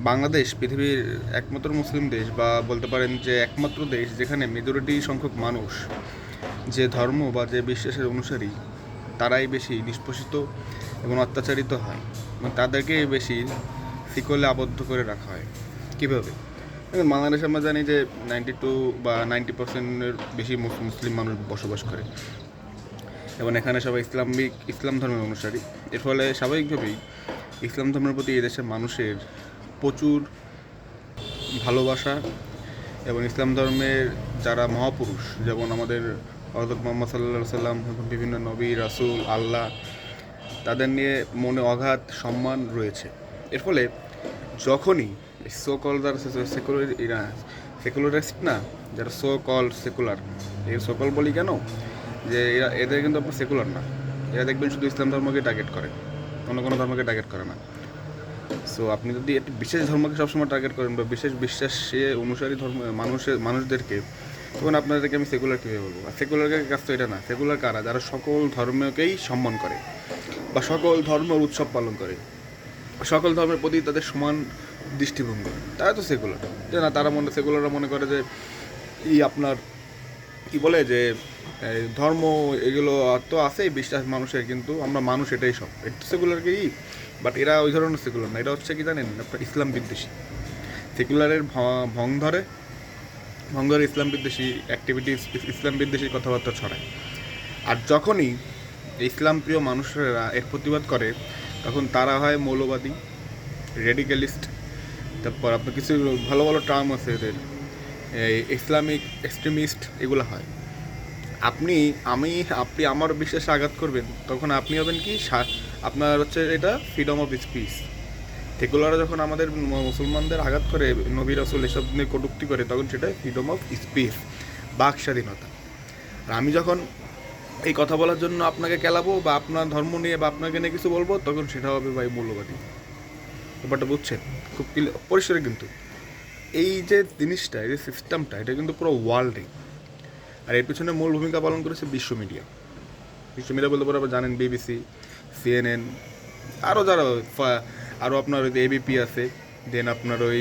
বাংলাদেশ পৃথিবীর একমাত্র মুসলিম দেশ, বা বলতে পারেন যে একমাত্র দেশ যেখানে মেজরিটি সংখ্যক মানুষ যে ধর্ম বা যে বিশ্বাসের অনুসারী তারাই বেশি নিষ্পেষিত এবং অত্যাচারিত হয়, এবং তাদেরকে বেশি শিকলে আবদ্ধ করে রাখা হয়। কীভাবে? এখন বাংলাদেশে আমরা জানি যে 92 বা 90%-এর বেশি মুসলিম মানুষ বসবাস করে, এবং এখানে সবাই ইসলাম ধর্মের অনুসারী। এর ফলে স্বাভাবিকভাবেই ইসলাম ধর্মের প্রতি এই দেশের মানুষের প্রচুর ভালোবাসা, এবং ইসলাম ধর্মের যারা মহাপুরুষ, যেমন আমাদের হযরত মুহাম্মদ সাল্লাল্লাহু আলাইহি সাল্লাম এবং বিভিন্ন নবী রাসূল আল্লাহ, তাদের নিয়ে মনে অগাধ সম্মান রয়েছে। এর ফলে যখনই সো কল যারা সেকুলারিস্ট না, যারা সো কল সেকুলার, এই সো কল বলি কেন, যে এদের কিন্তু আপনার সেকুলার না, এরা দেখবেন শুধু ইসলাম ধর্মকে টার্গেট করে, অন্য কোনো ধর্মকে টার্গেট করে না। সো আপনি যদি একটি বিশেষ ধর্মকে সবসময় টার্গেট করেন বা বিশেষ বিশ্বাসে অনুসারী মানুষদেরকে, তখন আপনাদেরকে আমি সেকুলার কীভাবে বলবো? আর সেকুলারের কাজ তো এটা না। সেকুলার কারা? যারা সকল ধর্মকেই সম্মান করে বা সকল ধর্মের উৎসব পালন করে, সকল ধর্মের প্রতি তাদের সমান দৃষ্টিভঙ্গি, তারা তো সেকুলার। যে না, সেকুলাররা মনে করে যে আপনার কি বলে যে ধর্ম এগুলো তো আছেই বিশ্বাস মানুষের, কিন্তু আমরা মানুষ, এটাই সব, এটা তো সেকুলারকেই। বাট এরা ওই ধরনের সেকুলার না, এটা হচ্ছে কি জানেন, আপনার ইসলাম বিদ্বেষী। সেকুলারের ভং ধরে ইসলাম বিদ্বেষী অ্যাক্টিভিটিস, ইসলাম বিদ্বেষী কথাবার্তা ছড়ায়। আর যখনই ইসলাম প্রিয় মানুষেরা এর প্রতিবাদ করে, তখন তারা হয় মৌলবাদী, রেডিক্যালিস্ট। তারপর আপনার কিছু ভালো ভালো টার্ম আছে এদের, ইসলামিক এক্সট্রিমিস্ট, এগুলো হয়। আপনি আমার বিশ্বাসে আঘাত করবেন, তখন আপনি হবেন কি, আপনার হচ্ছে এটা ফ্রিডম অফ স্পিচ। সেকুলাররা যখন আমাদের মুসলমানদের আঘাত করে, নবী রাসূল এসব নিয়ে কটূক্তি করে, তখন সেটা ফ্রিডম অফ স্পিচ, বাক স্বাধীনতা। আর আমি যখন এই কথা বলার জন্য আপনাকে কেলাবো বা আপনার ধর্ম নিয়ে বা আপনাকে নিয়ে কিছু বলবো, তখন সেটা হবে ভাই মৌলবাদী। ব্যাপারটা বুঝছেন? খুব পরিষ্কার। কিন্তু এই যে জিনিসটা, এই যে সিস্টেমটা, এটা কিন্তু পুরো ওয়ার্ল্ডে। আর এর পিছনে মূল ভূমিকা পালন করেছে বিশ্ব মিডিয়া। বলতে পারে আবার জানেন, বিবিসি, CNN, আরও যারা, আরও আপনার ওই ABP আছে, দেন আপনার ওই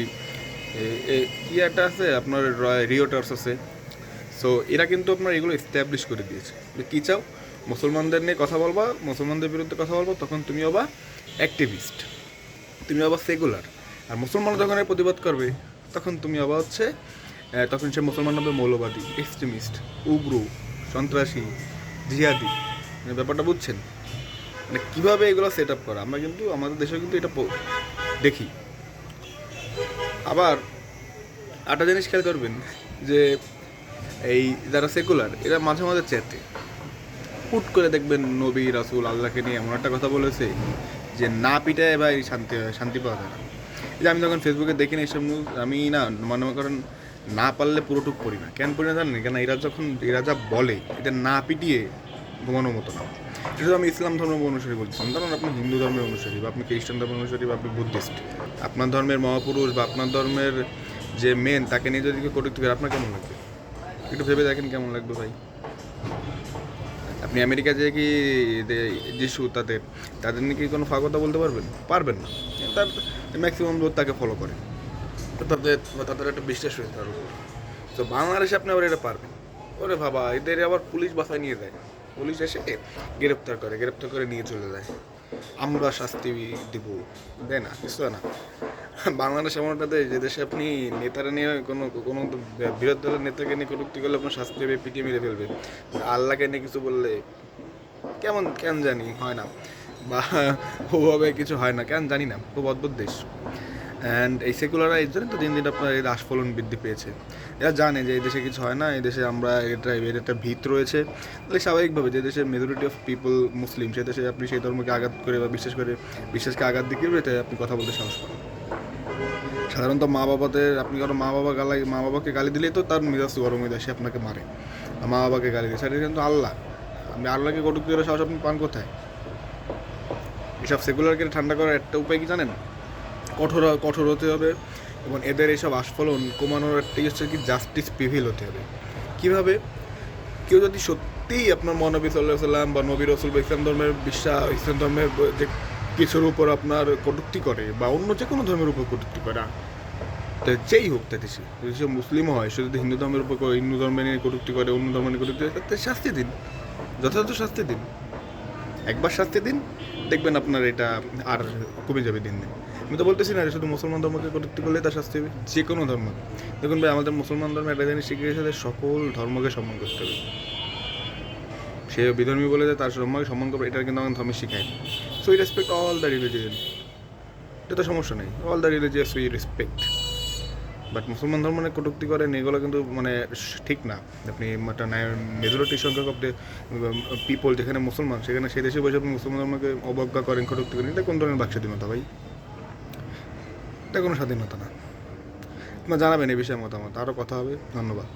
একটা আছে আপনার রিওটার্স আছে। সো এরা কিন্তু আপনার এগুলো এস্টাবলিশ করে দিয়েছে যে কী চাও, মুসলমানদের নিয়ে কথা বলবা, মুসলমানদের বিরুদ্ধে কথা বলবো, তখন তুমি হবা অ্যাক্টিভিস্ট, তুমি হবা সেকুলার। আর মুসলমান যখন প্রতিবাদ করবে, তখন তুমি হবা হচ্ছে, তখন সে মুসলমান হবে মৌলবাদী, এক্সট্রিমিস্ট, উগ্র, সন্ত্রাসী, জিহাদি। ব্যাপারটা বুঝছেন? মানে কীভাবে এগুলো সেট আপ করা, আমরা কিন্তু আমাদের দেশে কিন্তু এটা দেখি। আবার একটা জিনিস খেয়াল করবেন যে এই যারা সেকুলার, এরা মাঝে মাঝে চ্যাটে হুট করে দেখবেন নবী রাসূল আল্লাহকে নিয়ে এমন একটা কথা বলেছে যে না পিটায় এবার শান্তি পাওয়া যায় না। এই যে আমি যখন ফেসবুকে দেখি না এইসব নিউজ, আমি না মনে করেন না পারলে পুরোটুক পড়ি না। কেন পড়ি না জানেন? কেন এরা যা বলে, এটা না পিটিয়ে ঘুমানোর মতো না। এটা আমি ইসলাম ধর্মের অনুসারী বলছিলাম, ধরুন আপনি হিন্দু ধর্মের অনুসারী, বা আপনি খ্রিস্টান ধর্মের অনুসারী, বা আপনি বুদ্ধিস্ট, আপনার ধর্মের মহাপুরুষ বা আপনার ধর্মের যে মেন, তাকে নিয়ে যদি কেউ কটূক্তি করে, আপনার কেমন লাগবে? একটু ভেবে দেখেন কেমন লাগবে ভাই। আপনি আমেরিকা যেয়ে কি যিশু তাদের নিয়ে কি কোনো কথা বলতে পারবেন না। তার ম্যাক্সিমাম লোক তাকে ফলো করে, তো তাদের একটা বিশ্বাস রয়েছে তার উপর। তো বাংলাদেশে আপনি আবার এটা পারবেন? ওরে বাবা, এদের আবার পুলিশ বাসায় নিয়ে যায়, পুলিশ এসে গ্রেপ্তার করে নিয়ে চলে যায়, আমরা শাস্তি দিব, দেয় না, কিছু না। বাংলাদেশ এমন একটা দেশ, যে দেশে আপনি নেতারা নিয়ে কোনো বিরোধী দলের নেতাকে নিয়ে কটূক্তি করলে আপনার শাস্তি হবে, পিটিয়ে মেরে ফেলবে। আল্লাহকে নিয়ে কিছু বললে কেন জানি হয় না, বা ওভাবে কিছু হয় না, কেন জানি না, খুব অদ্ভুত দেশ। অ্যান্ড এই সেকুলাররা এই জন্য তো দিন দিন আপনার এই আস্ফলন বৃদ্ধি পেয়েছে। এরা জানে যে এই দেশে কিছু হয় না, এই দেশে আমরা এর একটা ভিত রয়েছে। তাহলে স্বাভাবিকভাবে যে দেশে মেজরিটি অফ পিপল মুসলিম, সে দেশে আপনি সেই ধর্মকে আঘাত করে বা বিশ্বাসকে আঘাত দিকে এটাই আপনি কথা বলতে সাহস পান। সাধারণত আপনি কারো মা বাবাকে গালি দিলেই তো তার মেজাজ গরম হয়ে যায়, সে আপনাকে মারে, মা বাবাকে গালি দেয়। সেটা কিন্তু আল্লাহ, আপনি আল্লাহকে কটূক্তি করে সাহস আপনি পান কোথায়? এসব সেকুলারকে ঠান্ডা করার একটা উপায় কি জানেন? কঠোর হতে হবে, এবং এদের এইসব আস্ফলন কমানোর একটা হচ্ছে কি, জাস্টিস প্রিভিল হতে হবে। কীভাবে? কেউ যদি সত্যিই আপনার মহানবী সাল্লাল্লাহু আলাইহি ওয়াসাল্লাম বা নবী রাসূল বা ইসলাম ধর্মের কিছুর উপর আপনার কটূক্তি করে বা অন্য যে কোনো ধর্মের উপর কটূক্তি করে, তো যেই হোক তাতে সে যদি সে মুসলিমও হয়, সে যদি হিন্দু ধর্মের উপর হিন্দু ধর্মে নিয়ে কটূক্তি করে, অন্য ধর্ম নিয়ে কটূক্তি করে, তাতে শাস্তি দিন, যথাযথ শাস্তি দিন। একবার শাস্তি দিন, দেখবেন আপনার এটা আর কমে যাবে দিন দিন। আমি তো বলতেছি না শুধু মুসলমান ধর্মকে কটূক্তি করলে তার শাস্তি হবে, যে কোনো ধর্ম। দেখুন ভাই, আমাদের মুসলমান ধর্মে একটা জিনিস শিখিয়েছে যে সকল ধর্মকে সম্মান করতে হবে। সে বিধর্মী বলে যে তার ধর্মকে সম্মান করবে, এটা কিন্তু আমাদের ধর্মে শিখায়। So we respect all the religion, এটা তো সমস্যা নেই, all the religious we respect. But মুসলমান ধর্ম নিয়ে কটূক্তি করেন, এগুলো কিন্তু মানে ঠিক না। আপনি একটা মেজরিটি সংখ্যক আপনি পিপল যেখানে মুসলমান, সেখানে সেই দেশে বসে আপনি মুসলমান ধর্মকে অবজ্ঞা করেন, কটূক্তি করেন, এটা কোন ধরনের বাক স্বাধীনতা ভাই? এটা কোনো স্বাধীনতা না। আপনার জানাবেন এই বিষয়ে মতামত, আরও কথা হবে। ধন্যবাদ।